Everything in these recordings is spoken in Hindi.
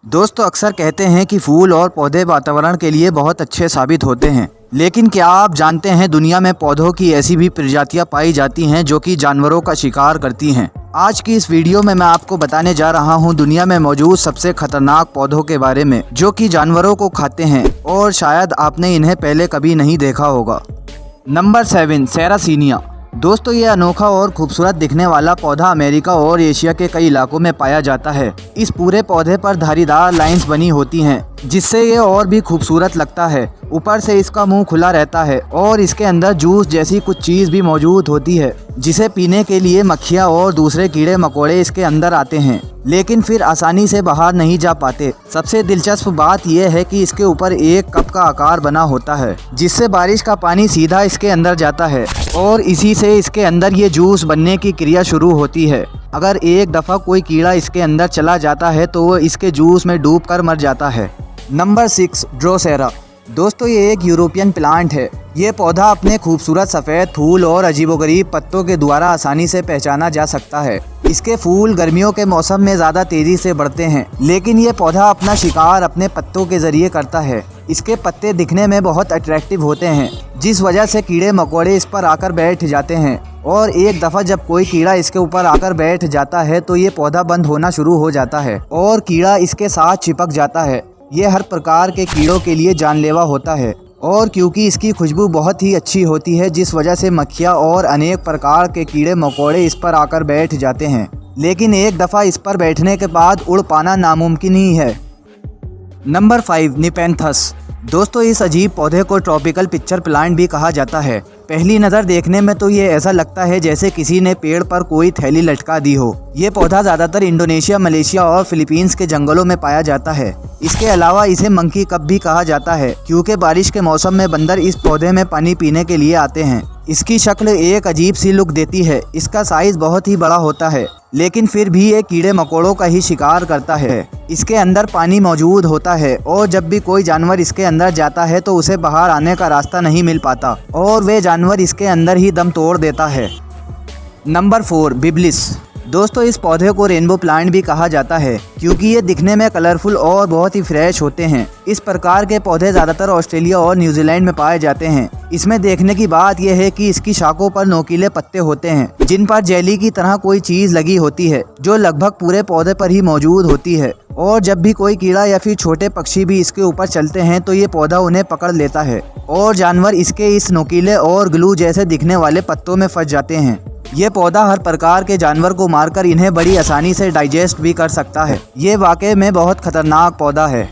दोस्तों अक्सर कहते हैं कि फूल और पौधे वातावरण के लिए बहुत अच्छे साबित होते हैं, लेकिन क्या आप जानते हैं दुनिया में पौधों की ऐसी भी प्रजातियां पाई जाती हैं जो कि जानवरों का शिकार करती हैं। आज की इस वीडियो में मैं आपको बताने जा रहा हूं दुनिया में मौजूद सबसे खतरनाक पौधों के बारे में जो कि जानवरों को खाते हैं और शायद आपने इन्हें पहले कभी नहीं देखा होगा। नंबर 7, सेरासीनिया। दोस्तों ये अनोखा और खूबसूरत दिखने वाला पौधा अमेरिका और एशिया के कई इलाकों में पाया जाता है। इस पूरे पौधे पर धारीदार लाइंस बनी होती हैं जिससे ये और भी खूबसूरत लगता है। ऊपर से इसका मुंह खुला रहता है और इसके अंदर जूस जैसी कुछ चीज़ भी मौजूद होती है जिसे पीने के लिए मक्खियाँ और दूसरे कीड़े मकोड़े इसके अंदर आते हैं, लेकिन फिर आसानी से बाहर नहीं जा पाते। सबसे दिलचस्प बात यह है कि इसके ऊपर एक कप का आकार बना होता है जिससे बारिश का पानी सीधा इसके अंदर जाता है और इसी से इसके अंदर ये जूस बनने की क्रिया शुरू होती है। अगर एक दफ़ा कोई कीड़ा इसके अंदर चला जाता है तो वो इसके जूस में डूब कर मर जाता है। Number 6, Drosera. दोस्तों ये एक यूरोपियन प्लांट है। ये पौधा अपने खूबसूरत सफ़ेद फूल और अजीबोगरीब पत्तों के द्वारा आसानी से पहचाना जा सकता है। इसके फूल गर्मियों के मौसम में ज़्यादा तेज़ी से बढ़ते हैं, लेकिन ये पौधा अपना शिकार अपने पत्तों के ज़रिए करता है। इसके पत्ते दिखने में बहुत अट्रैक्टिव होते हैं जिस वजह से कीड़े मकोड़े इस पर आकर बैठ जाते हैं और एक दफ़ा जब कोई कीड़ा इसके ऊपर आकर बैठ जाता है तो ये पौधा बंद होना शुरू हो जाता है और कीड़ा इसके साथ चिपक जाता है। ये हर प्रकार के कीड़ों के लिए जानलेवा होता है और क्योंकि इसकी खुशबू बहुत ही अच्छी होती है जिस वजह से मक्खियाँ और अनेक प्रकार के कीड़े मकोड़े इस पर आकर बैठ जाते हैं, लेकिन एक दफ़ा इस पर बैठने के बाद उड़ पाना नामुमकिन ही है। नंबर 5, निपेंथस। दोस्तों इस अजीब पौधे को ट्रॉपिकल पिक्चर प्लांट भी कहा जाता है। पहली नज़र देखने में तो ये ऐसा लगता है जैसे किसी ने पेड़ पर कोई थैली लटका दी हो। ये पौधा ज़्यादातर इंडोनेशिया, मलेशिया और फिलीपींस के जंगलों में पाया जाता है। इसके अलावा इसे मंकी कप भी कहा जाता है क्योंकि बारिश के मौसम में बंदर इस पौधे में पानी पीने के लिए आते हैं। इसकी शक्ल एक अजीब सी लुक देती है। इसका साइज़ बहुत ही बड़ा होता है, लेकिन फिर भी ये कीड़े मकोड़ों का ही शिकार करता है। इसके अंदर पानी मौजूद होता है और जब भी कोई जानवर इसके अंदर जाता है तो उसे बाहर आने का रास्ता नहीं मिल पाता और वे जानवर इसके अंदर ही दम तोड़ देता है। नंबर 4, बिब्लिस। दोस्तों इस पौधे को रेनबो प्लांट भी कहा जाता है क्योंकि ये दिखने में कलरफुल और बहुत ही फ्रेश होते हैं। इस प्रकार के पौधे ज़्यादातर ऑस्ट्रेलिया और न्यूजीलैंड में पाए जाते हैं। इसमें देखने की बात यह है कि इसकी शाखों पर नोकीले पत्ते होते हैं जिन पर जेली की तरह कोई चीज़ लगी होती है जो लगभग पूरे पौधे पर ही मौजूद होती है और जब भी कोई कीड़ा या फिर छोटे पक्षी भी इसके ऊपर चलते हैं तो ये पौधा उन्हें पकड़ लेता है और जानवर इसके इस नोकीले और ग्लू जैसे दिखने वाले पत्तों में फंस जाते हैं। ये पौधा हर प्रकार के जानवर को मारकर इन्हें बड़ी आसानी से डाइजेस्ट भी कर सकता है। ये वाकई में बहुत खतरनाक पौधा है।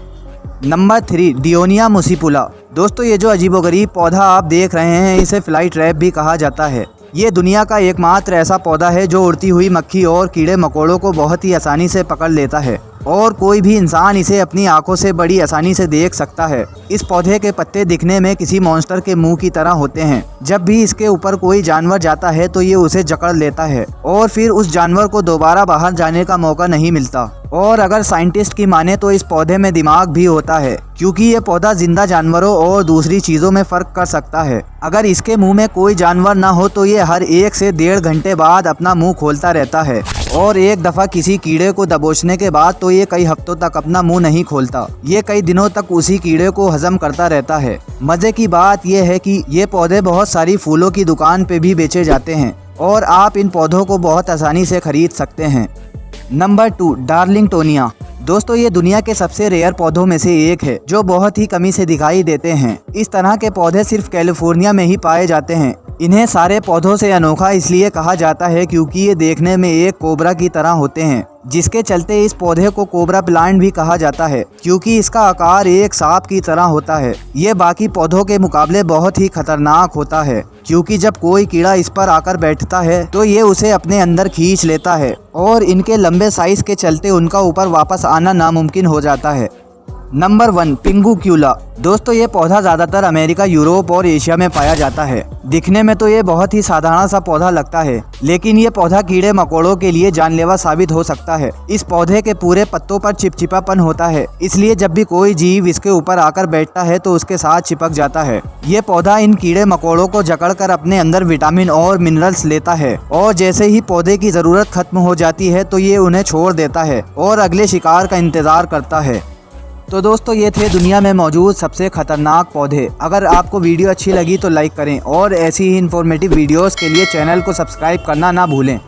नंबर 3, डियोनिया मुसिपुला। दोस्तों ये जो अजीबोगरीब पौधा आप देख रहे हैं इसे फ्लाई ट्रैप भी कहा जाता है। ये दुनिया का एकमात्र ऐसा पौधा है जो उड़ती हुई मक्खी और कीड़े मकोड़ों को बहुत ही आसानी से पकड़ लेता है और कोई भी इंसान इसे अपनी आंखों से बड़ी आसानी से देख सकता है। इस पौधे के पत्ते दिखने में किसी मॉन्स्टर के मुंह की तरह होते हैं। जब भी इसके ऊपर कोई जानवर जाता है तो ये उसे जकड़ लेता है और फिर उस जानवर को दोबारा बाहर जाने का मौका नहीं मिलता। और अगर साइंटिस्ट की माने तो इस पौधे में दिमाग भी होता है क्योंकि ये पौधा जिंदा जानवरों और दूसरी चीज़ों में फ़र्क कर सकता है। अगर इसके मुंह में कोई जानवर ना हो तो ये हर 1 से 1.5 घंटे बाद अपना मुंह खोलता रहता है और एक दफ़ा किसी कीड़े को दबोचने के बाद तो ये कई हफ्तों तक अपना मुंह नहीं खोलता। ये कई दिनों तक उसी कीड़े को हजम करता रहता है। मज़े की बात यह है कि ये पौधे बहुत सारी फूलों की दुकान पे भी बेचे जाते हैं और आप इन पौधों को बहुत आसानी से खरीद सकते हैं। नंबर 2, डार्लिंगटोनिया। दोस्तों ये दुनिया के सबसे रेयर पौधों में से एक है जो बहुत ही कमी से दिखाई देते हैं। इस तरह के पौधे सिर्फ कैलिफोर्निया में ही पाए जाते हैं। इन्हें सारे पौधों से अनोखा इसलिए कहा जाता है क्योंकि ये देखने में एक कोबरा की तरह होते हैं, जिसके चलते इस पौधे को कोबरा प्लांट भी कहा जाता है क्योंकि इसका आकार एक सांप की तरह होता है। ये बाकी पौधों के मुकाबले बहुत ही खतरनाक होता है क्योंकि जब कोई कीड़ा इस पर आकर बैठता है तो ये उसे अपने अंदर खींच लेता है और इनके लंबे साइज के चलते उनका ऊपर वापस आना नामुमकिन हो जाता है। नंबर 1, पिंगुक्यूला। दोस्तों ये पौधा ज़्यादातर अमेरिका, यूरोप और एशिया में पाया जाता है। दिखने में तो ये बहुत ही साधारण सा पौधा लगता है, लेकिन ये पौधा कीड़े मकोड़ों के लिए जानलेवा साबित हो सकता है। इस पौधे के पूरे पत्तों पर चिपचिपापन होता है, इसलिए जब भी कोई जीव इसके ऊपर आकर बैठता है तो उसके साथ चिपक जाता है। ये पौधा इन कीड़े मकोड़ों को जकड़कर अपने अंदर विटामिन और मिनरल्स लेता है, और जैसे ही पौधे की ज़रूरत खत्म हो जाती है तो ये उन्हें छोड़ देता है और अगले शिकार का इंतज़ार करता है। तो दोस्तों ये थे दुनिया में मौजूद सबसे खतरनाक पौधे। अगर आपको वीडियो अच्छी लगी तो लाइक करें और ऐसी ही इन्फॉर्मेटिव वीडियोस के लिए चैनल को सब्सक्राइब करना ना भूलें।